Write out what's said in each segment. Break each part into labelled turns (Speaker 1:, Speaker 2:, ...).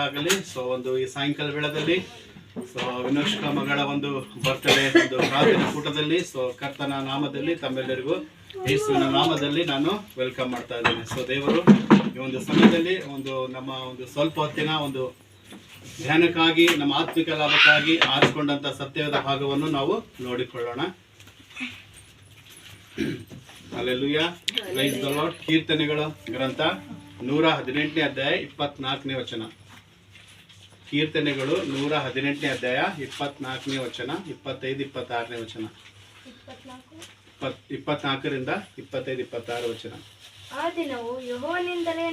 Speaker 1: ಆಗಲಿ. ಸೊ ಒಂದು ಈ ಸಾಯಂಕಾಲ ವೇಳೆಯಲ್ಲಿ ಸೊ ವಿನೋಷ್ಕ ಮಗಳ ಒಂದು ಬರ್ತ್ಡೇ ಒಂದು ಪ್ರಾರ್ಥನೆ ಕೂಟದಲ್ಲಿ ಸೊ ಕರ್ತನ ನಾಮದಲ್ಲಿ ತಮ್ಮೆಲ್ಲರಿಗೂ ಯೇಸುವಿನ ನಾಮದಲ್ಲಿ ನಾನು ವೆಲ್ಕಮ್ ಮಾಡ್ತಾ ಇದ್ದೇನೆ. ಸೊ ದೇವರು ಈ ಒಂದು ಸಮಯದಲ್ಲಿ ನಮ್ಮ ಸ್ವಲ್ಪ ಹೊತ್ತಿನ ಒಂದು ಧ್ಯಾನಕ್ಕಾಗಿ ನಮ್ಮ ಆತ್ಮಿಕ ಲಾಭಕ್ಕಾಗಿ ಆರಿಸಿಕೊಂಡಂತ ಸತ್ಯದ ಭಾಗವನ್ನು ನಾವು ನೋಡಿಕೊಳ್ಳೋಣ. Hallelujah, praise the Lord. ಕೀರ್ತನೆಗಳ ಗ್ರಂಥ 118ನೇ ಅಧ್ಯಾಯ 24ನೇ ವಚನ. ಕೀರ್ತನೆಗಳು 118ನೇ ಅಧ್ಯಾಯ 24ನೇ ವಚನ, 25, 26ನೇ ವಚನ, 24ರಿಂದ 25, 26 ವಚನ.
Speaker 2: ಆ ದಿನವು ಯೆಹೋವನಿಂದಲೇ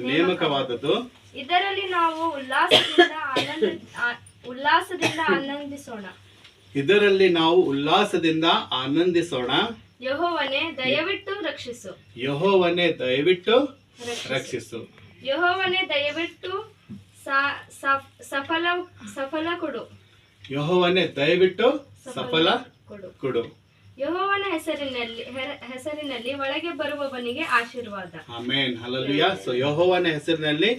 Speaker 2: ನೇಮಕವಾದದ್ದು, ಇದರಲ್ಲಿ ನಾವು ಉಲ್ಲಾಸದಿಂದ ಆನಂದಿಸೋಣ. ಯೆಹೋವನೇ ದಯವಿಟ್ಟು ರಕ್ಷಿಸು. ಯೆಹೋವನೇ ದಯವಿಟ್ಟು ಸಫಲ ಕೊಡು. ಯೆಹೋವನ ಹೆಸರಿನಲ್ಲಿ ಒಳಗೆ ಬರುವವನಿಗೆ ಆಶೀರ್ವಾದ. Amen, hallelujah. ಸೊ ಯೆಹೋವನ ಹೆಸರಿನಲ್ಲಿ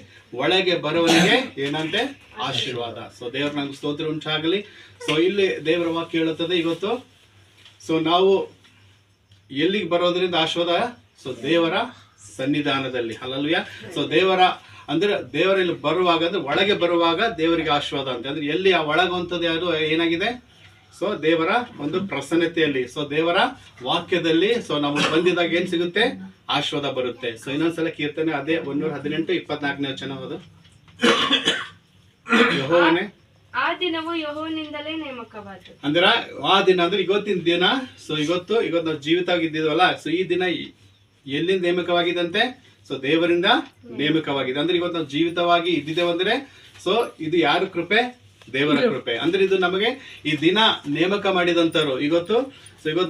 Speaker 2: ಒಳಗೆ ಬರುವವನಿಗೆ ಏನಂತೆ? ಆಶೀರ್ವಾದ. ಸೊ ದೇವರ ನಮ್ಗೆ ಸ್ತೋತ್ರ ಉಂಟಾಗಲಿ. ಸೊ ಇಲ್ಲಿ ದೇವರ ವಾಕ್ಯ ಹೇಳುತ್ತದೆ ಇವತ್ತು. ಸೊ ನಾವು ಎಲ್ಲಿಗೆ ಬರೋದ್ರಿಂದ ಆಶೀರ್ವಾದ? ಸೊ ದೇವರ ಸನ್ನಿಧಾನದಲ್ಲಿ. ಹಲ್ಲೆಲೂಯಾ. ಸೊ ದೇವರ ಇಲ್ಲಿ ಬರುವಾಗ ಅಂದ್ರೆ ಒಳಗೆ ಬರುವಾಗ ದೇವರಿಗೆ ಆಶೀರ್ವಾದ ಅಂತ. ಅಂದ್ರೆ ಎಲ್ಲಿ ಆ ಒಳಗುವಂಥದ್ದು ಯಾರು ಏನಾಗಿದೆ? ಸೊ ದೇವರ ಒಂದು ಪ್ರಸನ್ನತೆಯಲ್ಲಿ, ಸೊ ದೇವರ ವಾಕ್ಯದಲ್ಲಿ ಸೊ ನಮಗೆ ಬಂದಿದಾಗ ಏನ್ ಸಿಗುತ್ತೆ? ಆಶೀರ್ವಾದ ಬರುತ್ತೆ. ಸೊ ಇನ್ನೊಂದ್ಸಲ ಕೀರ್ತನೆ ಅದೇ 118, 24ನೇ ವಚನ. ಅದು ಯೆಹೋವನೇ ಆ ದಿನವು ಯೆಹೋವನಿಂದಲೇ ನೇಮಕವಾದದ್ದು.
Speaker 1: ಅಂದ್ರೆ ಆ ದಿನ ಅಂದ್ರೆ ಇವತ್ತಿನ ದಿನ. ಸೊ ಇವತ್ತು ನಾವು ಜೀವಿತವಾಗಿದ್ದೀವಲ್ಲ. ಸೊ ಈ ದಿನ ಎಲ್ಲಿಂದ ನೇಮಕವಾಗಿದಂತೆ? ಸೊ ದೇವರಿಂದ ನೇಮಕವಾಗಿದೆ. ಅಂದ್ರೆ ಇವತ್ತು ನಾವು ಜೀವಿತವಾಗಿ ಇದ್ದಿದ್ದೇವೆ ಅಂದ್ರೆ ಸೊ ಇದು ಯಾರ ಕೃಪೆ? ದೇವರ ಕೃಪೆ. ಅಂದ್ರೆ ಇದು ನಮಗೆ ಈ ದಿನ ನೇಮಕ ಮಾಡಿದಂತರು. ಇವತ್ತು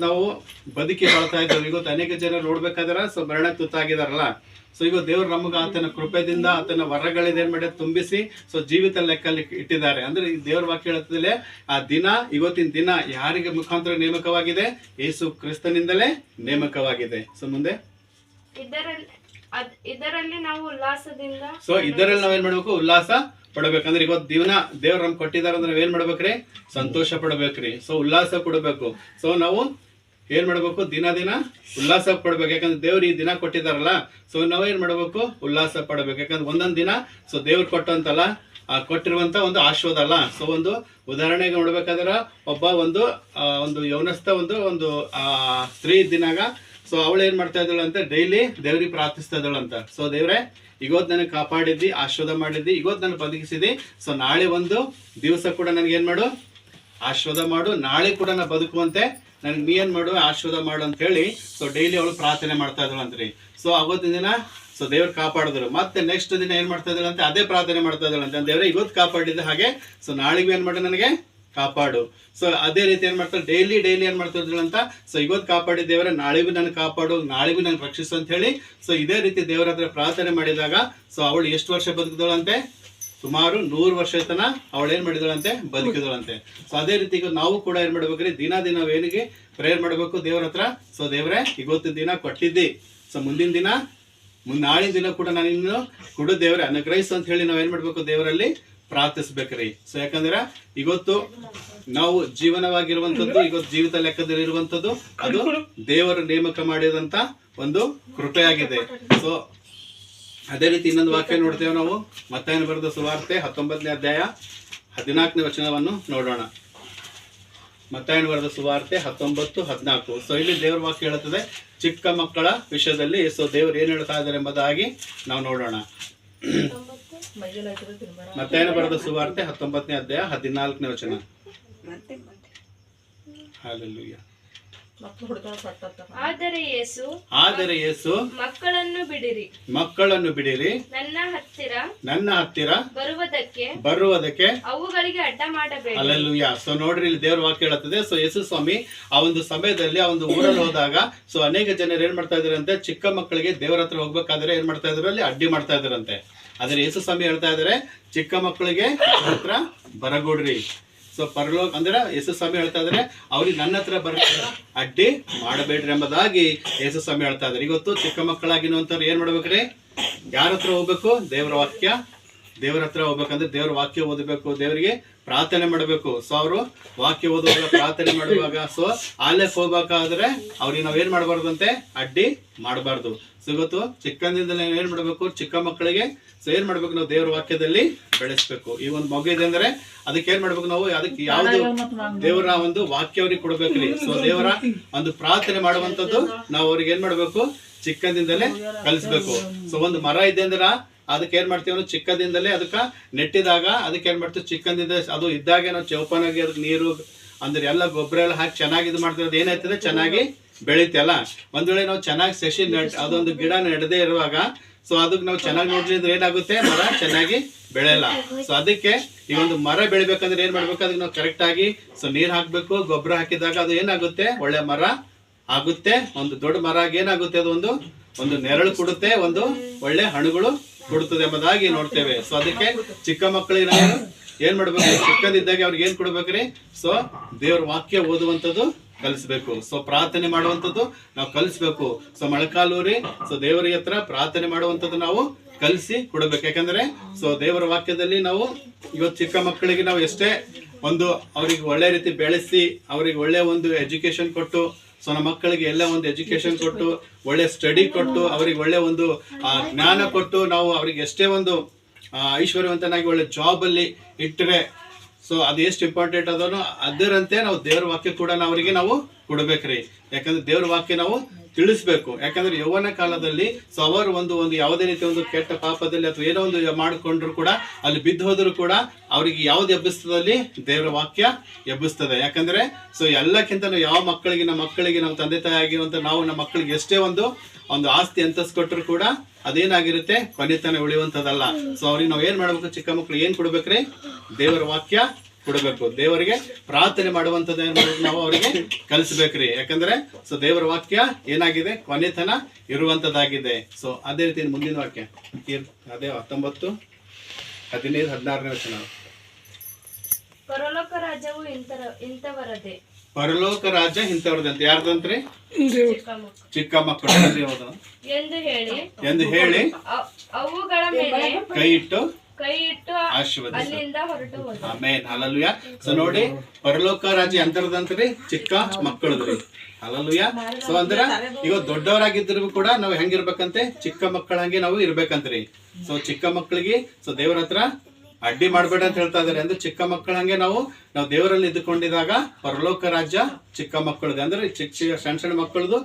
Speaker 1: ನಾವು ಬದುಕಿ ಬಾಳ್ತಾ ಇದ್ದೇವೆ. ಇವತ್ತು ಅನೇಕ ಜನ ನೋಡ್ಬೇಕಾದ್ರೆ ಸೊ ಮರಣಕ್ಕೆ ತುತ್ತಾಗಿದಾರಲ್ಲ. ಸೊ ಈಗ ದೇವರು ನಮಗೆ ಆತನ ಕೃಪೆದಿಂದ ಆತನ ವರಗಳಿಂದ ಏನ್ ಮಾಡಿ ತುಂಬಿಸಿ ಸೊ ಜೀವಿತ ಲೆಕ್ಕಲ್ಲಿ ಇಟ್ಟಿದ್ದಾರೆ. ಅಂದ್ರೆ ಈ ದೇವರ ವಾಕ್ಯ ಹೇಳುತ್ತಲೇ ಆ ದಿನ ಇವತ್ತಿನ ದಿನ ಯಾರಿಗೆ ಮುಖಾಂತರ ನೇಮಕವಾಗಿದೆ? ಯೇಸು ಕ್ರಿಸ್ತನಿಂದಲೇ ನೇಮಕವಾಗಿದೆ. ಸೊ ಮುಂದೆ
Speaker 2: ಇದರಲ್ಲಿ ನಾವು ಉಲ್ಲಾಸದಿಂದ
Speaker 1: ಸೊ ಇದರಲ್ಲಿ ನಾವೇನ್ ಮಾಡ್ಬೇಕು? ಉಲ್ಲಾಸ ಪಡಬೇಕಂದ್ರೆ ಇವತ್ತು ದಿನ ದೇವ್ರು ನಮ್ಗೆ ಕೊಟ್ಟಿದಾರ ಅಂದ್ರೆ ನಾವೇನ್ ಮಾಡ್ಬೇಕ್ರಿ? ಸಂತೋಷ ಪಡಬೇಕ್ರಿ. ಸೊ ಉಲ್ಲಾಸ ಕೊಡಬೇಕು. ಸೊ ನಾವು ಏನ್ ಮಾಡ್ಬೇಕು? ದಿನ ಉಲ್ಲಾಸ ಪಡ್ಬೇಕು. ಯಾಕಂದ್ರೆ ದೇವ್ರು ಈ ದಿನ ಕೊಟ್ಟಿದಾರಲ್ಲ. ಸೊ ನಾವೇನ್ ಮಾಡ್ಬೇಕು? ಉಲ್ಲಾಸ ಪಡಬೇಕು. ಯಾಕಂದ್ರೆ ಒಂದೊಂದ್ ದಿನ ಸೊ ದೇವ್ರು ಕೊಟ್ಟಂತಲ್ಲ ಕೊಟ್ಟಿರುವಂತ ಒಂದು ಆಶೀರ್ವಾದ ಅಲ್ಲ. ಸೊ ಒಂದು ಉದಾಹರಣೆಗೆ ನೋಡ್ಬೇಕಾದ್ರ ಒಬ್ಬ ಒಂದು ಯೌನಸ್ಥ ಒಂದು ಸ್ತ್ರೀ ದಿನಾಗ ಸೊ ಅವಳು ಏನ್ ಮಾಡ್ತಾ ಇದ್ದಾಳಂತ? ಡೈಲಿ ದೇವ್ರಿಗೆ ಪ್ರಾರ್ಥಿಸ್ತಾ ಇದ್ದಾಳಂತ. ಸೊ ದೇವ್ರೆ ಇವತ್ತು ನನಗೆ ಕಾಪಾಡಿದ್ದಿ, ಆಶೀರ್ವಾದ ಮಾಡಿದ್ದಿ, ಇವತ್ತು ನನಗೆ ಬದುಕಿಸಿದಿ. ಸೊ ನಾಳೆ ಒಂದು ದಿವಸ ಕೂಡ ನನಗೆ ಏನ್ ಮಾಡು? ಆಶೀರ್ವಾದ ಮಾಡು. ನಾಳೆ ಕೂಡ ನಾ ಬದುಕುವಂತೆ ನನಗೆ ನೀ ಏನ್ ಮಾಡು? ಆಶೀರ್ವಾದ ಮಾಡು ಅಂತ ಹೇಳಿ ಸೊ ಡೈಲಿ ಅವಳು ಪ್ರಾರ್ಥನೆ ಮಾಡ್ತಾ ಇದ್ದಾಳಂತ್ರಿ. ಸೊ ಅವತ್ತಿನ ದಿನ ಸೊ ದೇವ್ರು ಕಾಪಾಡಿದ್ರು. ಮತ್ತೆ ನೆಕ್ಸ್ಟ್ ದಿನ ಏನ್ ಮಾಡ್ತಾ ಇದ್ದಾಳಂತೆ? ಅದೇ ಪ್ರಾರ್ಥನೆ ಮಾಡ್ತಾ ಇದ್ದಾಳಂತೆ. ದೇವ್ರೆ ಇವತ್ತು ಕಾಪಾಡಿದ್ದೆ ಹಾಗೆ ಸೊ ನಾಳೆಗೂ ಏನ್ ಮಾಡು? ನನಗೆ ಕಾಪಾಡು. ಸೊ ಅದೇ ರೀತಿ ಏನ್ ಮಾಡ್ತಾರೆ? ಡೈಲಿ ಏನ್ ಮಾಡ್ತಾ ಇದ್ರಂತ? ಸೊ ಇವತ್ತು ಕಾಪಾಡಿದ್ದೇವ್ರೆ ನಾಳೆಗೂ ನನಗೆ ಕಾಪಾಡು, ನಾಳೆಗೂ ನನಗೆ ರಕ್ಷಿಸು ಅಂತ ಹೇಳಿ ಸೊ ಇದೇ ರೀತಿ ದೇವರ ಹತ್ರ ಪ್ರಾರ್ಥನೆ ಮಾಡಿದಾಗ ಸೊ ಅವಳು ಎಷ್ಟು ವರ್ಷ ಬದುಕಿದಳಂತೆ? ಸುಮಾರು 100 ವರ್ಷ ತನ ಅವಳು ಏನ್ ಮಾಡಿದಳಂತೆ? ಬದುಕಿದಳಂತೆ. ಸೊ ಅದೇ ರೀತಿ ನಾವು ಕೂಡ ಏನ್ ಮಾಡ್ಬೇಕ್ರಿ? ದಿನ ಏನಿಗೆ ಪ್ರೇಯರ್ ಮಾಡ್ಬೇಕು ದೇವ್ರ ಹತ್ರ. ಸೊ ದೇವ್ರೆ ಇವತ್ತಿನ ದಿನ ಕೊಟ್ಟಿದ್ದಿ, ಸೊ ಮುಂದಿನ ದಿನ ನಾಳಿನ ದಿನ ಕೂಡ ನಾನು ಇನ್ನು ಕೊಡು ದೇವ್ರೆ ಅನುಗ್ರಹಿಸು ಅಂತ ಹೇಳಿ ನಾವ್ ಏನ್ ಮಾಡ್ಬೇಕು? ದೇವರಲ್ಲಿ ಪ್ರಾರ್ಥಿಸ್ಬೇಕ್ರಿ. ಸೊ ಯಾಕಂದ್ರೆ ಇವತ್ತು ನಾವು ಜೀವನವಾಗಿರುವಂತದ್ದು, ಇವತ್ತು ಜೀವಿತ ಲೆಕ್ಕದಲ್ಲಿ ಇರುವಂತದ್ದು ಅದು ದೇವರು ನೇಮಕ ಮಾಡಿದಂತ ಒಂದು ಕೃಪೆಯಾಗಿದೆ. ಸೊ ಅದೇ ರೀತಿ ಇನ್ನೊಂದು ವಾಕ್ಯ ನೋಡ್ತೇವೆ ನಾವು. ಮತ್ತಾಯನ ಬರೆದ ಸುವಾರ್ತೆ 19ನೇ ಅಧ್ಯಾಯ 14ನೇ ವಚನವನ್ನು ನೋಡೋಣ. ಮತ್ತಾಯನ ಬರೆದ ಸುವಾರ್ತೆ 19:14. ಸೊ ಇಲ್ಲಿ ದೇವರ ವಾಕ್ಯ ಹೇಳುತ್ತದೆ ಚಿಕ್ಕ ಮಕ್ಕಳ ವಿಷಯದಲ್ಲಿ. ಸೊ ದೇವರು ಏನ್ ಹೇಳ್ತಾ ಇದ್ದಾರೆ ಎಂಬುದಾಗಿ ನಾವು ನೋಡೋಣ. ಮತ್ತಾಯನ ಬರೆದ ಸುವಾರ್ತೆ 19ನೇ ಅಧ್ಯಾಯ 14ನೇ ವಚನ. ಹಲ್ಲೆಲೂಯಾ.
Speaker 2: ಆದರೆ ಯೇಸು ಮಕ್ಕಳನ್ನು ಬಿಡಿರಿ, ನನ್ನ ಹತ್ತಿರ ಬರುವುದಕ್ಕೆ ಅವುಗಳಿಗೆ ಅಡ್ಡ ಮಾಡಬೇಡಿ.
Speaker 1: ಹಲ್ಲೆಲೂಯಾ. ಸೊ ನೋಡ್ರಿ ಇಲ್ಲಿ ದೇವರ ವಾಕ್ಯ ಹೇಳುತ್ತದೆ. ಸೊ ಯೇಸು ಸ್ವಾಮಿ ಆ ಒಂದು ಸಮಯದಲ್ಲಿ ಆ ಒಂದು ಊರಲ್ಲಿ ಹೋದಾಗ ಸೊ ಅನೇಕ ಜನರು ಏನ್ ಮಾಡ್ತಾ ಇದಾರಂತೆ? ಚಿಕ್ಕ ಮಕ್ಕಳಿಗೆ ದೇವರ ಹತ್ರ ಹೋಗ್ಬೇಕಾದ್ರೆ ಏನ್ ಮಾಡ್ತಾ ಇದ್ರು? ಅಲ್ಲಿ ಅಡ್ಡಿ ಮಾಡ್ತಾ ಇದ್ರಂತೆ. ಆದ್ರೆ ಯೇಸು ಸ್ವಾಮಿ ಹೇಳ್ತಾ ಇದಾರೆ ಚಿಕ್ಕ ಮಕ್ಕಳಿಗೆ ಹತ್ರ ಬರಗೂಡ್ರಿ. ಸೊ ಪರಲೋಕ ಅಂದ್ರೆ ಯೇಸು ಸ್ವಾಮಿ ಹೇಳ್ತಾ ಇದಾರೆ ಅವ್ರಿಗೆ ನನ್ನ ಹತ್ರ ಬರ್ತಾರೆ ಅಡ್ಡಿ ಮಾಡಬೇಡ್ರಿ ಎಂಬುದಾಗಿ ಯೇಸು ಸ್ವಾಮಿ ಹೇಳ್ತಾ ಇದಾರೆ. ಇವತ್ತು ಚಿಕ್ಕ ಮಕ್ಕಳಾಗಿರುವಂತವ್ರು ಏನ್ ಮಾಡ್ಬೇಕ್ರಿ? ಯಾರ ಹತ್ರ ಹೋಗ್ಬೇಕು? ದೇವರ ವಾಕ್ಯ, ದೇವರ ಹತ್ರ ಹೋಗ್ಬೇಕಂದ್ರೆ ದೇವರ ವಾಕ್ಯ ಓದಬೇಕು, ದೇವರಿಗೆ ಪ್ರಾರ್ಥನೆ ಮಾಡಬೇಕು. ಸೊ ಅವರು ವಾಕ್ಯ ಓದುವಾಗ, ಪ್ರಾರ್ಥನೆ ಮಾಡುವಾಗ, ಸೊ ಆಲೆಕ್ ಹೋಗ್ಬೇಕಾದ್ರೆ ಅವ್ರಿಗೆ ನಾವೇನ್ ಮಾಡಬಾರ್ದಂತೆ? ಅಡ್ಡಿ ಮಾಡಬಾರ್ದು. ಸೊ ಇವತ್ತು ಚಿಕ್ಕಂದಿಂದಲೇ ಏನ್ ಮಾಡ್ಬೇಕು? ಚಿಕ್ಕ ಮಕ್ಕಳಿಗೆ ಸೊ ಏನ್ ಮಾಡ್ಬೇಕು? ನಾವು ದೇವರ ವಾಕ್ಯದಲ್ಲಿ ಬೆಳೆಸ್ಬೇಕು. ಈ ಒಂದು ಮಗು ಇದೆ ಅಂದ್ರೆ ಅದಕ್ಕೆ ಏನ್ ಮಾಡ್ಬೇಕು? ನಾವು ಅದಕ್ಕೆ ಯಾವ್ದು ದೇವರ ಒಂದು ವಾಕ್ಯ ಅವ್ರಿಗೆ ಕೊಡ್ಬೇಕ್ರಿ. ಸೊ ದೇವರ ಒಂದು ಪ್ರಾರ್ಥನೆ ಮಾಡುವಂತದ್ದು ನಾವು ಅವ್ರಿಗೆ ಏನ್ ಮಾಡ್ಬೇಕು? ಚಿಕ್ಕಂದಿಂದಲೇ ಕಲಿಸ್ಬೇಕು. ಸೊ ಒಂದು ಮರ ಇದೆ ಅಂದ್ರೆ ಅದಕ್ಕೆ ಏನ್ ಮಾಡ್ತೀವಿ? ನಾವು ಚಿಕ್ಕದಿಂದಲೇ ಅದಕ್ಕೆ ನೆಟ್ಟಿದಾಗ ಅದಕ್ಕೆ ಏನ್ ಮಾಡ್ತೀವಿ? ಚಿಕ್ಕಂದಿಂದ ಅದು ಇದ್ದಾಗೆ ನಾವು ಚೌಪನಾಗಿ ಅದಕ್ಕೆ ನೀರು ಅಂದ್ರೆ ಎಲ್ಲ ಗೊಬ್ಬರ ಎಲ್ಲ ಹಾಕಿ ಚೆನ್ನಾಗಿ ಇದು ಮಾಡ್ತೀವಿ. ಅದು ಏನಾಯ್ತದೆ? ಚೆನ್ನಾಗಿ ಬೆಳಿತಲ್ಲ. ಒಂದ್ ವೇಳೆ ನಾವು ಚೆನ್ನಾಗಿ ಸಸಿ ಅದೊಂದು ಗಿಡ ನೆಡದೇ ಇರುವಾಗ ಸೊ ಅದಕ್ಕೆ ನಾವು ಚೆನ್ನಾಗಿ ನೋಡ್ಲಿದ್ರೆ ಏನಾಗುತ್ತೆ? ಮರ ಚೆನ್ನಾಗಿ ಬೆಳೆಯಲ್ಲ. ಸೊ ಅದಕ್ಕೆ ಈ ಒಂದು ಮರ ಬೆಳಿಬೇಕಂದ್ರೆ ಏನ್ ಮಾಡ್ಬೇಕು? ಅದಕ್ಕೆ ನಾವು ಕರೆಕ್ಟ್ ಆಗಿ ಸೊ ನೀರ್ ಹಾಕ್ಬೇಕು. ಗೊಬ್ಬರ ಹಾಕಿದಾಗ ಅದು ಏನಾಗುತ್ತೆ? ಒಳ್ಳೆ ಮರ ಆಗುತ್ತೆ. ಒಂದು ದೊಡ್ಡ ಮರ ಆಗಿ ಏನಾಗುತ್ತೆ? ಅದು ಒಂದು ನೆರಳು ಕೊಡುತ್ತೆ, ಒಂದು ಒಳ್ಳೆ ಹಣ್ಣುಗಳು ಕೊಡುತ್ತದೆ ಎಂಬುದಾಗಿ ನೋಡ್ತೇವೆ. ಸೊ ಅದಕ್ಕೆ ಚಿಕ್ಕ ಮಕ್ಕಳಿಗೆ ನಾವು ಏನ್ ಮಾಡ್ಬೇಕು? ಚಿಕ್ಕದಿದ್ದಾಗ ಅವ್ರಿಗೆ ಏನ್ ಕೊಡ್ಬೇಕ್ರಿ? ಸೊ ದೇವ್ರ ವಾಕ್ಯ ಓದುವಂಥದ್ದು ಕಲಿಸ್ಬೇಕು. ಸೊ ಪ್ರಾರ್ಥನೆ ಮಾಡುವಂಥದ್ದು ನಾವು ಕಲಿಸ್ಬೇಕು. ಸೊ ಮೊಳಕಾಲೂರಿ ಸೊ ದೇವರ ಹತ್ರ ಪ್ರಾರ್ಥನೆ ಮಾಡುವಂಥದ್ದು ನಾವು ಕಲಿಸಿ ಕೊಡ್ಬೇಕು. ಯಾಕಂದ್ರೆ ಸೊ ದೇವರ ವಾಕ್ಯದಲ್ಲಿ ನಾವು ಇವತ್ತು ಚಿಕ್ಕ ಮಕ್ಕಳಿಗೆ ನಾವು ಎಷ್ಟೇ ಒಂದು ಅವ್ರಿಗೆ ಒಳ್ಳೆ ರೀತಿ ಬೆಳೆಸಿ ಅವ್ರಿಗೆ ಒಳ್ಳೆ ಒಂದು ಎಜುಕೇಶನ್ ಕೊಟ್ಟು ಸೊ ನಮ್ಮ ಮಕ್ಕಳಿಗೆ ಎಲ್ಲ ಒಂದು ಎಜುಕೇಶನ್ ಕೊಟ್ಟು ಒಳ್ಳೆ ಸ್ಟಡಿ ಕೊಟ್ಟು ಅವ್ರಿಗೆ ಒಳ್ಳೆ ಒಂದು ಜ್ಞಾನ ಕೊಟ್ಟು ನಾವು ಅವ್ರಿಗೆ ಎಷ್ಟೇ ಒಂದು ಐಶ್ವರ್ಯವಂತನಾಗಿ ಒಳ್ಳೆ ಜಾಬ್ ಅಲ್ಲಿ ಇಟ್ಟರೆ ಸೊ ಅದು ಎಷ್ಟು ಇಂಪಾರ್ಟೆಂಟ್ ಅದನ್ನು ಅದರಂತೆ ನಾವು ದೇವ್ರ ವಾಕ್ಯ ಕೂಡ ಅವರಿಗೆ ನಾವು ಕೊಡ್ಬೇಕ್ರಿ. ಯಾಕಂದ್ರೆ ದೇವ್ರ ವಾಕ್ಯ ನಾವು ತಿಳಿಸ್ಬೇಕು. ಯಾಕಂದ್ರೆ ಯೌವನ ಕಾಲದಲ್ಲಿ ಸೊ ಅವರು ಒಂದು ಯಾವುದೇ ರೀತಿ ಒಂದು ಕೆಟ್ಟ ಪಾಪದಲ್ಲಿ ಅಥವಾ ಏನೋ ಒಂದು ಮಾಡಿಕೊಂಡ್ರು ಕೂಡ ಅಲ್ಲಿ ಬಿದ್ದು ಹೋದ್ರು ಕೂಡ ಅವ್ರಿಗೆ ಯಾವ್ದು ಎಬ್ಬಿಸ್ತದಲ್ಲಿ? ದೇವರ ವಾಕ್ಯ ಎಬ್ಬಿಸ್ತದೆ. ಯಾಕಂದ್ರೆ ಸೊ ಎಲ್ಲಕ್ಕಿಂತ ನಾವು ಯಾವ ಮಕ್ಕಳಿಗೆ ನಮ್ಮ ತಂದೆ ತಾಯಿ ಆಗಿರುವಂತ ನಾವು ನಮ್ಮ ಮಕ್ಕಳಿಗೆ ಎಷ್ಟೇ ಒಂದು ಆಸ್ತಿ ಅಂತಸ್ ಕೊಟ್ಟರು ಕೂಡ ಅದೇನಾಗಿರುತ್ತೆ? ಕೊನೆತನ ಉಳಿಯುವಂತದಲ್ಲ. ಸೊ ಅವ್ರಿಗೆ ನಾವ್ ಏನ್ ಮಾಡ್ಬೇಕು? ಚಿಕ್ಕ ಮಕ್ಳಿಗೆ ಏನ್ ಕೊಡ್ಬೇಕ್ರಿ? ದೇವರ ವಾಕ್ಯ ಕೊಡಬೇಕು. ದೇವರಿಗೆ ಪ್ರಾರ್ಥನೆ ಮಾಡುವಂತದ್ದು ಏನ್ ಮಾಡ್ಬೇಕು? ನಾವು ಅವರಿಗೆ ಕಲಿಸ್ಬೇಕ್ರಿ. ಯಾಕಂದ್ರೆ ಸೊ ದೇವರ ವಾಕ್ಯ ಏನಾಗಿದೆ? ಕೊನೆತನ ಇರುವಂತದ್ದಾಗಿದೆ. ಸೊ ಅದೇ ರೀತಿ ಮುಂದಿನ ವಾಕ್ಯ ಅದೇ 19, 15, 16ನೇ ವಚನ.
Speaker 2: ಪರಲೋಕ ರಾಜ್ಯವು ಇಂಥವರದೇ.
Speaker 1: ಪರಲೋಕ ರಾಜ್ಯ ಇಂಥವ್ರದಂತೆ. ಯಾರ್ದಂತ್ರಿ? ಚಿಕ್ಕ ಮಕ್ಕಳು ಎಂದು ಹೇಳಿ
Speaker 2: ಅವುಗಳ ಮೇಲೆ
Speaker 1: ಕೈ ಇಟ್ಟು
Speaker 2: ಆಶೀರ್ವದಿಸಿ ಅಲ್ಲಿಂದ ಹೊರಟು ಹೋದ.
Speaker 1: Amen, hallelujah. ಸೊ ನೋಡಿ, ಪರಲೋಕ ರಾಜ್ಯ ಅಂತರದಂತ್ರಿ ಚಿಕ್ಕ ಮಕ್ಕಳದ್ರಿ. ಹಲ್ಲೆಲೂಯಾ. ಸೊ ಅಂದ್ರ ಈಗ ದೊಡ್ಡವರಾಗಿದ್ರು ಕೂಡ ನಾವು ಹೆಂಗಿರ್ಬೇಕಂತೆ? ಚಿಕ್ಕ ಮಕ್ಕಳ ಹಂಗೆ ನಾವು ಇರ್ಬೇಕಂತ್ರಿ. ಸೊ ಚಿಕ್ಕ ಮಕ್ಕಳಿಗೆ ಸೊ ದೇವರ ಹತ್ರ ಅಡ್ಡಿ ಮಾಡ್ಬೇಡ ಅಂತ ಹೇಳ್ತಾ ಇದಾರೆ. ಅಂದ್ರೆ ಚಿಕ್ಕ ಮಕ್ಕಳ ಹಂಗೆ ನಾವು ದೇವರಲ್ಲಿ ಇದ್ದುಕೊಂಡಿದಾಗ ಪರಲೋಕ ರಾಜ್ಯ ಚಿಕ್ಕ ಮಕ್ಕಳದು ಅಂದ್ರೆ ಚಿಕ್ಕ ಸಣ್ಣ ಮಕ್ಕಳದು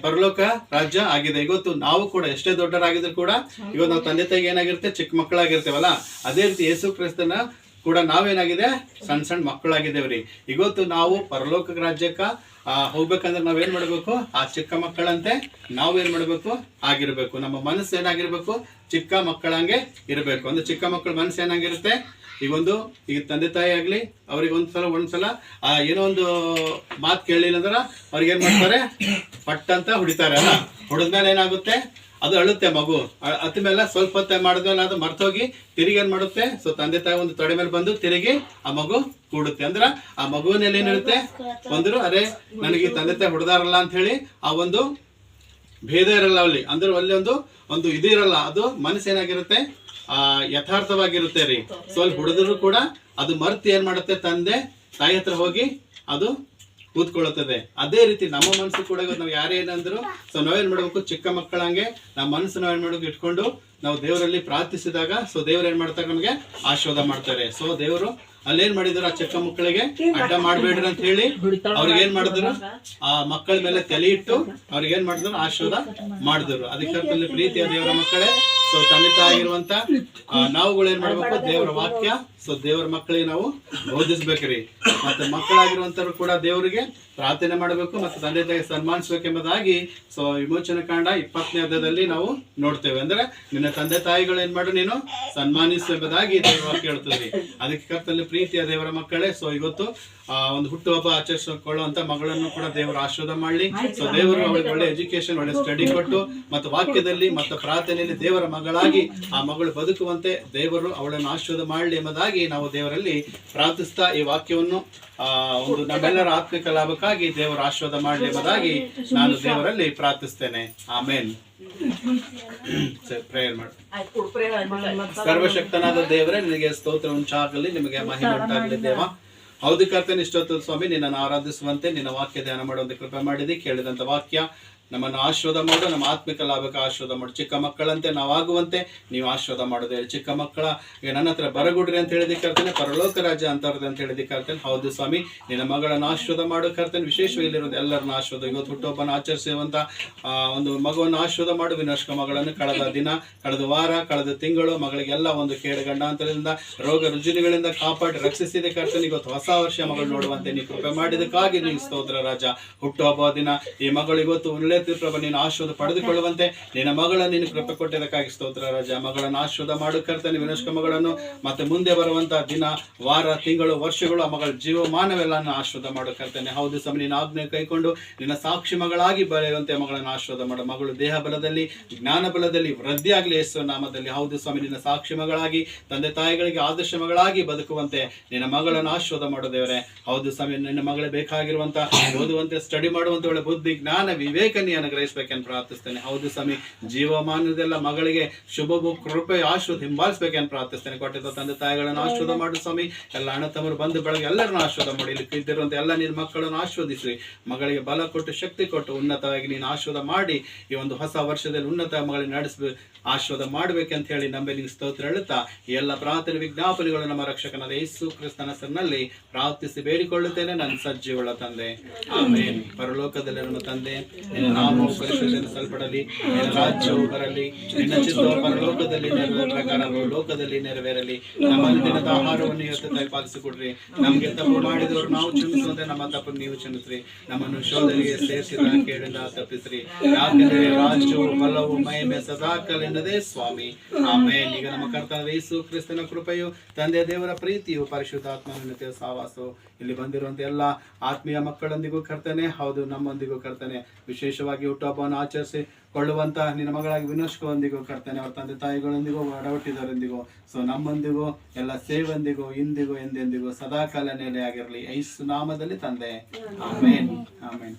Speaker 1: ಪರಲೋಕ ರಾಜ್ಯ ಆಗಿದೆ. ಇವತ್ತು ನಾವು ಕೂಡ ಎಷ್ಟೇ ದೊಡ್ಡರಾಗಿದ್ರು ಕೂಡ ಇವತ್ತು ನಾವು ತಂದೆ ತಾಯಿಗೆ ಏನಾಗಿರುತ್ತೆ? ಚಿಕ್ಕ ಮಕ್ಕಳಾಗಿರ್ತೇವಲ್ಲ. ಅದೇ ರೀತಿ ಯೇಸು ಕ್ರಿಸ್ತನ ಕೂಡ ನಾವೇನಾಗಿದೆ? ಸಣ್ಣ ಮಕ್ಕಳಾಗಿದ್ದೇವ್ರಿ. ಇವತ್ತು ನಾವು ಪರಲೋಕ ರಾಜ್ಯಕ್ಕ ಹೋಗ್ಬೇಕಂದ್ರೆ ನಾವೇನ್ ಮಾಡ್ಬೇಕು? ಆ ಚಿಕ್ಕ ಮಕ್ಕಳಂತೆ ನಾವೇನ್ ಮಾಡ್ಬೇಕು? ಆಗಿರ್ಬೇಕು. ನಮ್ಮ ಮನಸ್ಸು ಏನಾಗಿರ್ಬೇಕು? ಚಿಕ್ಕ ಮಕ್ಕಳಂಗೆ ಇರ್ಬೇಕು. ಅಂದ್ರೆ ಚಿಕ್ಕ ಮಕ್ಕಳ ಮನಸ್ಸು ಏನಾಗಿರುತ್ತೆ? ಈಗ ತಂದೆ ತಾಯಿ ಆಗ್ಲಿ ಅವ್ರಿಗೆ ಒಂದ್ಸಲ ಏನೋ ಒಂದು ಮಾತು ಕೇಳಲಿಲ್ಲ ಅಂದ್ರೆ ಅವ್ರಿಗೆ ಏನ್ ಮಾಡ್ತಾರೆ? ಪಟ್ ಅಂತ ಹೊಡಿತಾರೆ ಅಲ್ಲ. ಹೊಡೆದ್ಮೇಲೆ ಏನಾಗುತ್ತೆ? ಅದು ಅಳುತ್ತೆ ಮಗು. ಅತ್ತ ಮೇಲೆ ಸ್ವಲ್ಪ ಹೊತ್ತೆ ಮಾಡಿದ್ಮೇಲೆ ಅದು ಮರ್ತೋಗಿ ತಿರುಗಿ ಏನ್ ಮಾಡುತ್ತೆ? ಸೊ ತಂದೆ ತಾಯಿ ಒಂದು ತೊಡೆ ಮೇಲೆ ಬಂದು ತಿರುಗಿ ಆ ಮಗು ಕೂಡುತ್ತೆ. ಅಂದ್ರ ಆ ಮಗುವಿನಲ್ಲಿ ಏನಿರುತ್ತೆ? ಅರೆ ನನಗೆ ತಂದೆ ತಾಯಿ ಹೊಡೆದಾರಲ್ಲ ಅಂತ ಹೇಳಿ ಆ ಒಂದು ಭೇದ ಇರಲ್ಲ ಅಲ್ಲಿ. ಅಂದ್ರೆ ಅಲ್ಲಿ ಒಂದು ಇದು ಇರಲ್ಲ. ಅದು ಮನಸ್ಸು ಏನಾಗಿರುತ್ತೆ? ಯಥಾರ್ಥವಾಗಿರುತ್ತೆ ರೀ. ಸೊ ಅಲ್ಲಿ ಹೊಡೆದ್ರು ಕೂಡ ಅದು ಮರ್ತು ಏನ್ ಮಾಡುತ್ತೆ? ತಂದೆ ತಾಯಿ ಹತ್ರ ಹೋಗಿ ಅದು ಕೂತ್ಕೊಳ್ಳುತ್ತದೆ. ಅದೇ ರೀತಿ ನಮ್ಮ ಮನಸ್ಸು ಕೂಡ ನಾವು ಯಾರೇನಂದ್ರು ಸೊ ನಾವೇನ್ ಮಾಡ್ಬೇಕು? ಚಿಕ್ಕ ಮಕ್ಕಳಂಗೆ ನಮ್ಮ ಮನಸ್ಸು ನಾವೇನ್ ಮಾಡ್ಬೇಕು? ಇಟ್ಕೊಂಡು ನಾವು ದೇವರಲ್ಲಿ ಪ್ರಾರ್ಥಿಸಿದಾಗ ಸೊ ದೇವ್ರು ಏನ್ ಮಾಡ್ತಾರೆ? ನಮಗೆ ಆಶೀರ್ವಾದ ಮಾಡ್ತಾರೆ. ಸೊ ದೇವರು ಅಲ್ಲೇನ್ ಮಾಡಿದ್ರು? ಆ ಚಿಕ್ಕ ಮಕ್ಕಳಿಗೆ ಅಡ್ಡ ಮಾಡ್ಬೇಡ್ರಿ ಅಂತ ಹೇಳಿ ಅವ್ರಿಗೆ ಏನ್ ಮಾಡಿದ್ರು? ಆ ಮಕ್ಕಳ ಮೇಲೆ ತಲೆ ಇಟ್ಟು ಅವ್ರಿಗೆ ಏನ್ ಮಾಡಿದ್ರು? ಆಶೀರ್ವಾದ ಮಾಡಿದ್ರು. ಅದಕ್ಕೆ ಪ್ರೀತಿಯ ದೇವರ ಮಕ್ಕಳೇ, ಸೊ ತಂದೆ ತಾಯಿರುವಂತ ನಾವುಗಳು ಏನ್ ಮಾಡ್ಬೇಕು? ದೇವರ ವಾಕ್ಯ ಸೊ ದೇವರ ಮಕ್ಕಳಿಗೆ ನಾವು ಬೋಧಿಸ್ಬೇಕ್ರಿ. ಮತ್ತೆ ಮಕ್ಕಳಾಗಿರುವಂತರು ಕೂಡ ದೇವರಿಗೆ ಪ್ರಾರ್ಥನೆ ಮಾಡಬೇಕು ಮತ್ತು ತಂದೆ ತಾಯಿ ಸನ್ಮಾನಿಸ್ಬೇಕೆಂಬುದಾಗಿ ಸೊ ವಿಮೋಚನ ಕಾಂಡ 20ನೇ ಅಧ್ಯಾಯದಲ್ಲಿ ನಾವು ನೋಡ್ತೇವೆ. ಅಂದ್ರೆ ನಿನ್ನ ತಂದೆ ತಾಯಿಗಳು ಏನ್ ಮಾಡು? ನೀನು ಸನ್ಮಾನಿಸು ಎಂಬುದಾಗಿ ದೇವರ ವಾಕ್ಯ ಹೇಳ್ತದೆ. ಅದಕ್ಕೆ ಕರ್ತನಲ್ಲಿ ಪ್ರೀತಿಯ ದೇವರ ಮಕ್ಕಳೇ, ಸೊ ಇವತ್ತು ಒಂದು ಹುಟ್ಟುಹಬ್ಬ ಆಚರಿಸಿಕೊಳ್ಳುವಂತ ಮಗಳನ್ನು ಕೂಡ ದೇವರು ಆಶೀರ್ವಾದ ಮಾಡಲಿ. ಸೊ ದೇವರು ಅವಳಿಗೆ ಒಳ್ಳೆ ಎಜುಕೇಶನ್, ಒಳ್ಳೆ ಸ್ಟಡಿ ಕೊಟ್ಟು ಮತ್ತು ವಾಕ್ಯದಲ್ಲಿ ಮತ್ತು ಪ್ರಾರ್ಥನೆಯಲ್ಲಿ ದೇವರ ಮಗಳಾಗಿ ಆ ಮಗಳು ಬದುಕುವಂತೆ ದೇವರು ಅವಳನ್ನು ಆಶೀರ್ವಾದ ಮಾಡಲಿ ಎಂಬುದಾಗಿ ಎಂಬುದಾಗಿ ನಾವು ದೇವರಲ್ಲಿ ಪ್ರಾರ್ಥಿಸ್ತಾ ಈ ವಾಕ್ಯವನ್ನು ಒಂದು ನಮ್ಮೆಲ್ಲರ ಆತ್ಮಿಕ ಲಾಭಕ್ಕಾಗಿ ದೇವರ ಆಶೀರ್ವಾದ ಮಾಡಲಿ ಎಂಬುದಾಗಿ ನಾನು ದೇವರಲ್ಲಿ ಪ್ರಾರ್ಥಿಸ್ತೇನೆ. ಆಮೇನ್. ಪ್ರೇಯರ್ ಮಾಡಿ. ಸರ್ವಶಕ್ತನಾದ ದೇವರೇ, ನಿನಗೆ ಸ್ತೋತ್ರ ಉಂಟಾಗಲಿ, ನಿಮಗೆ ಮಹಿಮೆ ಉಂಟಾಗಲಿ ದೇವ. ಹೌದು ಕರ್ತನೆ, ಇಷ್ಟೊತ್ತು ಸ್ವಾಮಿ ನಿನ್ನನ್ನು ಆರಾಧಿಸುವಂತೆ ನಿನ್ನ ವಾಕ್ಯ ಧ್ಯಾನ ಮಾಡುವಂತೆ ಕೃಪೆ ಮಾಡಿದಿ. ಕೇಳಿದಂತ ವಾಕ್ಯ ನಮ್ಮನ್ನು ಆಶೀರ್ವಾದ ಮಾಡು, ನಮ್ಮ ಆತ್ಮಿಕ ಲಾಭಕ್ಕೆ ಆಶೀರ್ವಾದ ಮಾಡು. ಚಿಕ್ಕ ಮಕ್ಕಳಂತೆ ನಾವಾಗುವಂತೆ ನೀವು ಆಶೀರ್ವಾದ ಮಾಡೋದು. ಚಿಕ್ಕ ಮಕ್ಕಳ ನನ್ನ ಹತ್ರ ಬರಗುಡ್ರಿ ಅಂತ ಹೇಳಿದಿ ಕರ್ತೇನೆ, ಪರಲೋಕ ರಾಜ್ಯ ಅಂತವ್ರದ್ದು ಅಂತ ಹೇಳಿದಿ ಕರ್ತೇನೆ. ಹೌದು ಸ್ವಾಮಿ, ನಿನ್ನ ಮಗಳನ್ನು ಆಶೀರ್ವಾದ ಮಾಡು ಕರ್ತೇನೆ. ವಿಶೇಷವಾಗಿ ಇಲ್ಲಿರೋದು ಎಲ್ಲರನ್ನ ಆಶೀರ್ವಾದ, ಇವತ್ತು ಹುಟ್ಟುಹಬ್ಬನ ಆಚರಿಸುವಂತ ಒಂದು ಮಗುವನ್ನು ಆಶೀರ್ವಾದ ಮಾಡು. ವಿನಷ್ಕ ಮಗಳನ್ನು ಕಳೆದ ವಾರ ಕಳೆದ ತಿಂಗಳು ಮಗಳಿಗೆಲ್ಲ ಒಂದು ಕೇಡು ಗಂಡಾಂತರದಿಂದ ರೋಗ ರುಜಿನಗಳಿಂದ ಕಾಪಾಡಿ ರಕ್ಷಿಸಿದೆ ಕರ್ತೇನೆ. ಇವತ್ತು ಹೊಸ ವರ್ಷ ಮಗಳು ನೋಡುವಂತೆ ನೀವು ಕೃಪೆ ಮಾಡಿದಕ್ಕಾಗಿ ನೀವು ಸ್ತೋತ್ರ ರಾಜ. ಹುಟ್ಟುಹಬ್ಬ ದಿನ ಈ ಮಗಳು ಇವತ್ತು ಒಳ್ಳೆ ಪ್ರಭು ನೀನು ಆಶೀರ್ವಾದ ಪಡೆದುಕೊಳ್ಳುವಂತೆ ನಿನ್ನ ಮಗಳನ್ನು ನೀನು ಕೃಪೆ ಕೊಟ್ಟಿದ್ದಕ್ಕಾಗಿ ಸ್ತೋತ್ರ ರಾಜ. ಮಗಳನ್ನು ಆಶೀರ್ವಾದ ಮಾಡು ಕರ್ತೇನೆ, ವಿನಷ್ಕ ಮಗಳನ್ನು ಮತ್ತೆ ಮುಂದೆ ಬರುವಂತಹ ದಿನ ವಾರ ತಿಂಗಳು ವರ್ಷಗಳು ಆ ಮಗಳ ಜೀವಮಾನವೆಲ್ಲನ್ನು ಆಶೀರ್ವಾದ ಮಾಡು ಕರ್ತೇನೆ. ಹೌದು ಸ್ವಾಮಿ, ನಿನ್ನ ಆಜ್ಞೆ ಕೈಕೊಂಡು ನಿನ್ನ ಸಾಕ್ಷಿ ಮಗಳಾಗಿ ಬೆಳೆಯುವಂತೆ ಮಗಳನ್ನು ಆಶೀರ್ವಾದ ಮಾಡು. ಮಗಳು ದೇಹ ಬಲದಲ್ಲಿ ಜ್ಞಾನ ಬಲದಲ್ಲಿ ವೃದ್ಧಿಯಾಗಲಿ ಯೇಸುವಿನ ನಾಮದಲ್ಲಿ. ಹೌದು ಸ್ವಾಮಿ, ನಿನ್ನ ಸಾಕ್ಷಿ ಮಗಳಾಗಿ ತಂದೆ ತಾಯಿಗಳಿಗೆ ಆದರ್ಶ ಮಗಳಾಗಿ ಬದುಕುವಂತೆ ನಿನ್ನ ಮಗಳನ್ನು ಆಶೀರ್ವಾದ ಮಾಡು ದೇವರೇ. ಹೌದು ಸ್ವಾಮಿ, ನಿನ್ನ ಮಗಳೇ ಬೇಕಾಗಿರುವಂತ ಓದುವಂತೆ ಸ್ಟಡಿ ಮಾಡುವಂತೆ ಒಳ್ಳೆ ಬುದ್ಧಿ ಜ್ಞಾನ ವಿವೇಕ ಅನುಗ್ರಹಿಸಬೇಕೆಂದು ಪ್ರಾರ್ಥಿಸ್ತೇನೆ. ಹೌದು ಸ್ವಾಮಿ, ಜೀವಮಾನದೆಲ್ಲ ಮಗಳಿಗೆ ಶುಭ ಕೃಪೆ ಆಶೀರ್ವಾದ ಹಿಂಬಾಲಿಸಬೇಕೆಂದು ಪ್ರಾರ್ಥಿಸ್ತೇನೆ. ಕೊಟ್ಟಿದ್ದ ತಂದೆ ತಾಯಿಗಳನ್ನು ಆಶೀರ್ವಾದ ಮಾಡು ಸ್ವಾಮಿ. ಎಲ್ಲ ಅಣ್ಣ ತಮ್ಮರು ಬಂಧು ಬೆಳಗ್ಗೆ ಎಲ್ಲರನ್ನು ಆಶೀರ್ವಾದ ಮಾಡಿ. ಇಲ್ಲಿ ಇದ್ದಿರುವಂತ ಎಲ್ಲ ನಿನ್ನ ಮಕ್ಕಳನ್ನು ಆಶೀರ್ವದಿಸಿ, ಮಗಳಿಗೆ ಬಲ ಕೊಟ್ಟು ಶಕ್ತಿ ಕೊಟ್ಟು ಉನ್ನತವಾಗಿ ನೀನು ಆಶೀರ್ವಾದ ಮಾಡಿ ಈ ಒಂದು ಹೊಸ ವರ್ಷದಲ್ಲಿ ಉನ್ನತ ಮಗಳಿಗೆ ನಡೆಸ ಆಶೀರ್ವಾದ ಮಾಡಬೇಕಂತ ಹೇಳಿ ನಂಬಿ ಸ್ತೋತ್ರ ಹೇಳುತ್ತಾ ಈ ಎಲ್ಲ ಪ್ರಾರ್ಥನೆ ವಿಜ್ಞಾಪನೆಗಳು ನಮ್ಮ ರಕ್ಷಕನಾದ ಯೇಸು ಕ್ರಿಸ್ತನ ಹೆಸರಿನಲ್ಲಿ ಪ್ರಾರ್ಥಿಸಿ ಬೇಡಿಕೊಳ್ಳುತ್ತೇನೆ ನನ್ನ ಸಜ್ಜೀವಳ ತಂದೆ. ಆಮೇನ್. ಪರಲೋಕದಲ್ಲಿ ನನ್ನ ತಂದೆ, ನಿನ್ನ ನಾಮವು ಪರಿಶುದ್ಧಪಡಿಸಲ್ಪಡಲಿ, ನಿನ್ನ ರಾಜ್ಯವು ಬರಲಿ, ನಿನ್ನ ಚಿತ್ತವು ಪರಲೋಕದಲ್ಲಿ ನೆರವೇರುವ ಪ್ರಕಾರ ಲೋಕದಲ್ಲಿ ನೆರವೇರಲಿ. ನಮ್ಮ ದಿನದ ಆಹಾರವನ್ನು ಇವತ್ತು ದಯಪಾಲಿಸಿಕೊಡ್ರಿ. ನಮಗೆ ತಪ್ಪು ಮಾಡಿದವರು ನಾವು ಕ್ಷಮಿಸುವಂತೆ ನಮ್ಮ ತಪ್ಪನ್ನು ನೀವು ಕ್ಷಮಿಸ್ರಿ. ನಮ್ಮನ್ನು ಶೋಧನೆಗೆ ಸೇರಿಸಿದ ಕೇಳಿದ ತಪ್ಪಿಸ್ರಿ. ಯಾಕೆಂದರೆ ರಾಜ್ಯವು ಬಲವು ಮಹಿಮೆ ಸದಾಕಾಲವಿಲ್ಲದೆ ಸ್ವಾಮಿ. ಆಮೇನ್. ಈಗ ನಮ್ಮ ಕರ್ತನಾದ ಯೇಸು ಕ್ರಿಸ್ತನ ಕೃಪೆಯು, ತಂದೆ ದೇವರ ಪ್ರೀತಿಯು, ಪರಿಶುದ್ಧಾತ್ಮನ ಸಹವಾಸವು ಇಲ್ಲಿ ಬಂದಿರುವಂತ ಎಲ್ಲ ಆತ್ಮೀಯ ಮಕ್ಕಳೊಂದಿಗೂ ಕರ್ತನೆ, ಹೌದು ನಮ್ಮೊಂದಿಗೂ ಕರ್ತನೆ, ವಿಶೇಷವಾಗಿ ಹುಟ್ಟುಹಬ್ಬವನ್ನು ಆಚರಿಸಿ ಕೊಳ್ಳುವಂತ ನಿನ್ನ ಮಗಳಾಗಿ ವಿನಷ್ಕವೊಂದಿಗೂ ಕರ್ತನೆ, ಅವರ ತಂದೆ ತಾಯಿಗಳೊಂದಿಗೂ ಒಡಹುಟ್ಟಿದವರೊಂದಿಗೂ ನಮ್ಮೊಂದಿಗೂ ಎಲ್ಲ ಸೇವಂದಿಗೂ ಇಂದಿಗೂ ಎಂದೆಂದಿಗೂ ಸದಾಕಾಲ ನೆಲೆಯಾಗಿರಲಿ. ಯೇಸು ನಾಮದಲ್ಲಿ ತಂದೆ. ಆಮೇನ್. ಆಮೇನ್.